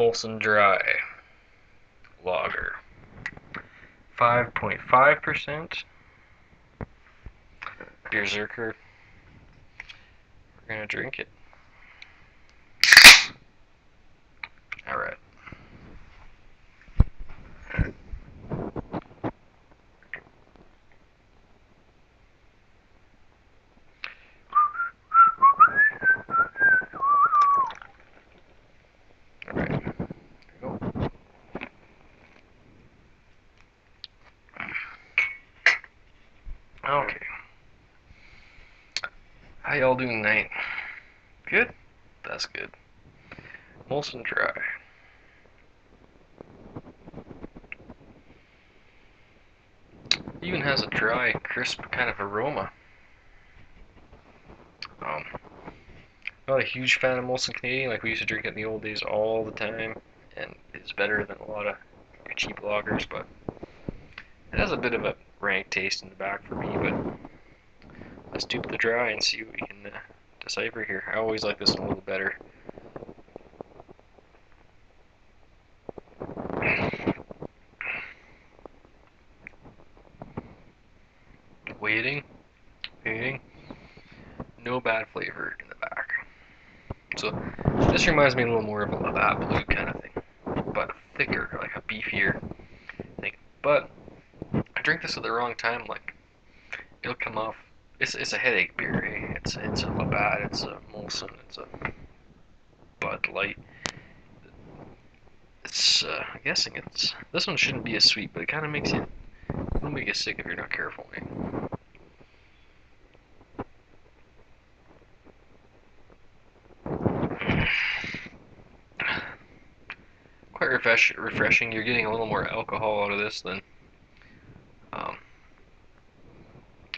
Molson DRY lager. 5.5% Beerzerker. We're gonna drink it. Alright. Alright. There we go. Okay. How y'all doing tonight? Good? That's good. Molson DRY. Even has a dry, crisp kind of aroma. Not a huge fan of Molson Canadian, like we used to drink it in the old days all the time, and it's better than a lot of cheap lagers, but it has a bit of a rank taste in the back for me, but let's dupe the dry and see what we can decipher here. I always like this one a little better. Waiting. No bad flavor in the back. So this reminds me a little more of a that blue kind of thing, but thicker, like a beefier thing. But I drink this at the wrong time, like it'll come off. It's a headache beer, eh? It's a Labatt, it's a Molson, it's a Bud Light. It's I'm guessing it's this one shouldn't be as sweet, but it kind of makes you it'll make you sick if you're not careful, eh? Quite refreshing. You're getting a little more alcohol out of this than um,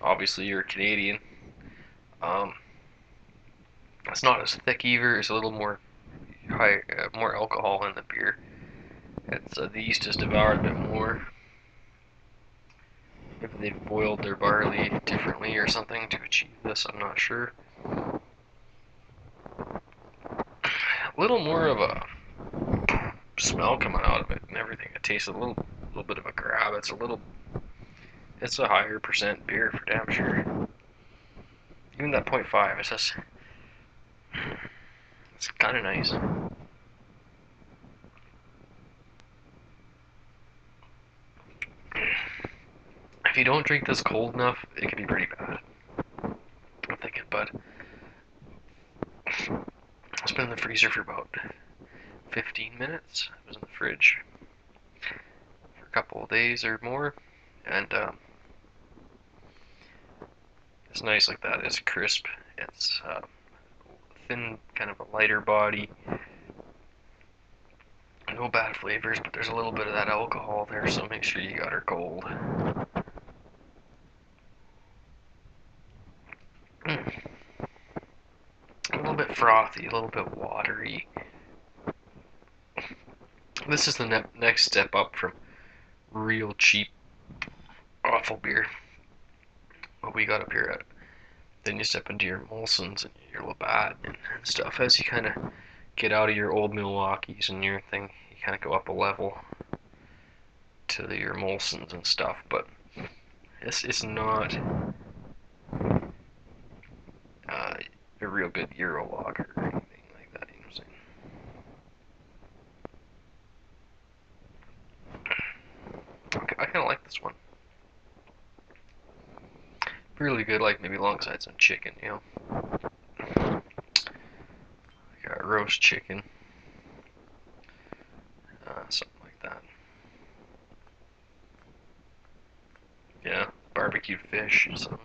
obviously you're Canadian. Um, it's not as thick either. It's a little more more alcohol in the beer. It's the yeast has devoured a bit more. Maybe they've boiled their barley differently or something to achieve this. I'm not sure. A little more of a smell coming out of it and everything. It tastes a little bit of a grab. It's a higher percent beer for damn sure. Even that 0.5, it's kind of nice. If you don't drink this cold enough, it can be pretty bad. I'm thinking, but it's been in the freezer for about 15 minutes. It was in the fridge for a couple of days or more, and it's nice like that. It's crisp. It's thin, kind of a lighter body. No bad flavors, but there's a little bit of that alcohol there, so make sure you got her cold. A little bit frothy, a little bit watery. This is the next step up from real cheap, awful beer. What we got up here at. Then you step into your Molsons and your Labatt and stuff. As you kind of get out of your old Milwaukees and your thing, you kind of go up a level to your Molsons and stuff. But it's not a real good Euro lager or anything like that. You know what I'm saying? Okay, I kind of like this one. Really good, like maybe alongside some chicken, you know. Like a roast chicken, something like that. Yeah, barbecued fish, something.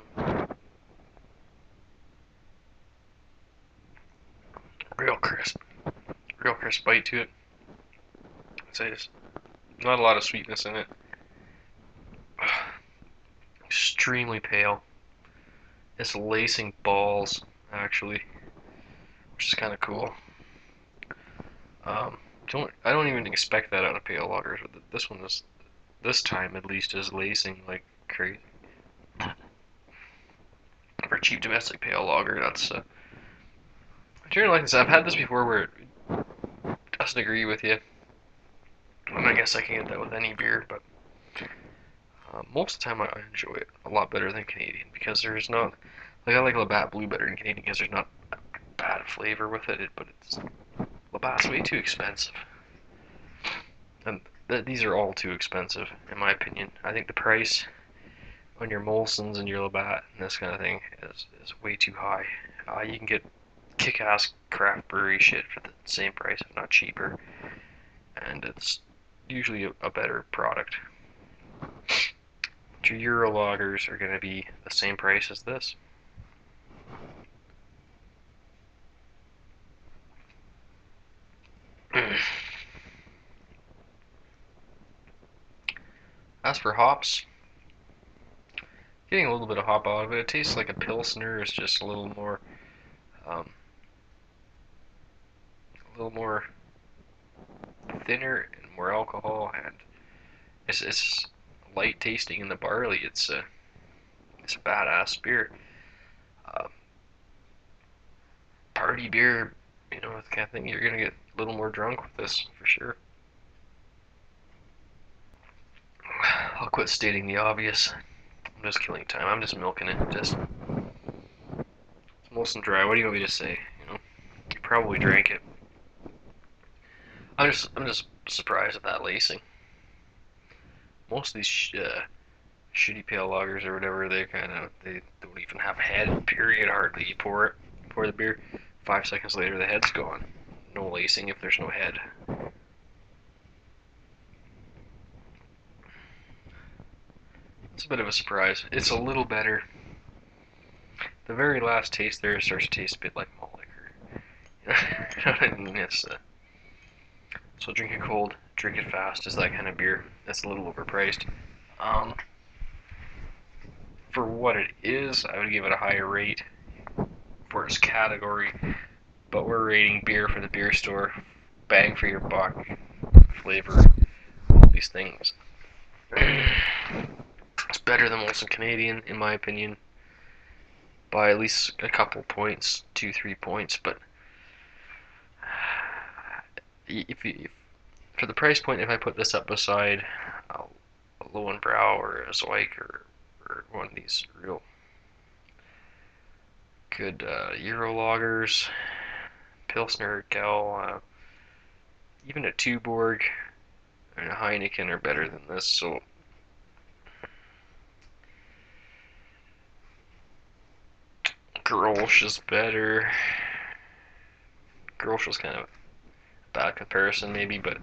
Real crisp bite to it. I'd say there's not a lot of sweetness in it. Extremely pale. It's lacing balls, actually, which is kind of cool. I don't even expect that out of pale lagers, but this one is, this time at least, is lacing like crazy. For cheap domestic pale lager, that's I generally like this. I've had this before where mustn't agree with you. And I guess I can get that with any beer, but most of the time I enjoy it a lot better than Canadian because there's not like I like Labatt Blue better than Canadian because there's not a bad flavor with it, but it's Labatt's way too expensive, and these are all too expensive in my opinion. I think the price on your Molsons and your Labatt and this kind of thing is way too high. You can get kick-ass craft brewery shit for the same price, if not cheaper, and it's usually a better product. Your Euro lagers are going to be the same price as this. As for hops, getting a little bit of hop out of it. It tastes like a Pilsner. It's just um, a little more thinner and more alcohol, and it's light tasting in the barley. It's a badass beer. Uh, Party beer, you know, the kind of thing you're gonna get a little more drunk with this for sure. I'll quit stating the obvious. I'm just killing time. I'm just milking it. Just Molson DRY. What do you want me to say? You know, you probably drank it. I'm just surprised at that lacing. Most of these shitty pale lagers or whatever, they don't even have head. Period. Hardly. You pour the beer. 5 seconds later, the head's gone. No lacing if there's no head. It's a bit of a surprise. It's a little better. The very last taste there starts to taste a bit like malt liquor. You know what I mean? So drink it cold, drink it fast is that kind of beer. That's a little overpriced. For what it is, I would give it a higher rate for its category. But we're rating beer for the beer store. Bang for your buck. Flavor. All these things. It's better than Molson Canadian, in my opinion, by at least a couple points, 2-3 points. But if for the price point, if I put this up beside a Lowenbrau or a Zweig or one of these real good Euro lagers, Pilsner, Kel, even a Tuborg and a Heineken are better than this. So Grolsch is better. Grolsch was kind of a bad comparison maybe, but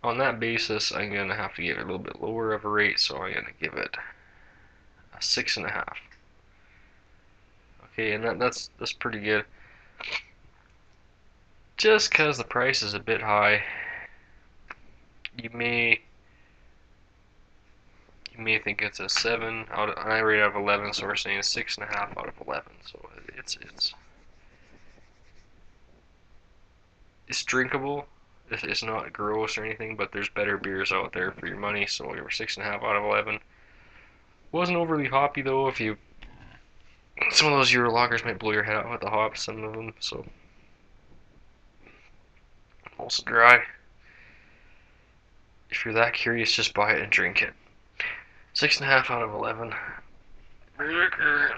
on that basis, I'm going to have to give it a little bit lower of a rate, so I'm going to give it a 6.5. Okay, and that's pretty good. Just because the price is a bit high, you may think it's a 7 out of, I rate out of 11, so we're saying 6.5 out of 11. So it's drinkable. It's not gross or anything, but there's better beers out there for your money. So we were 6.5 out of 11. Wasn't overly hoppy though. Some of those Euro lagers might blow your head out with the hops, some of them. So also dry. If you're that curious, just buy it and drink it. 6.5 out of 11. Beerzerker.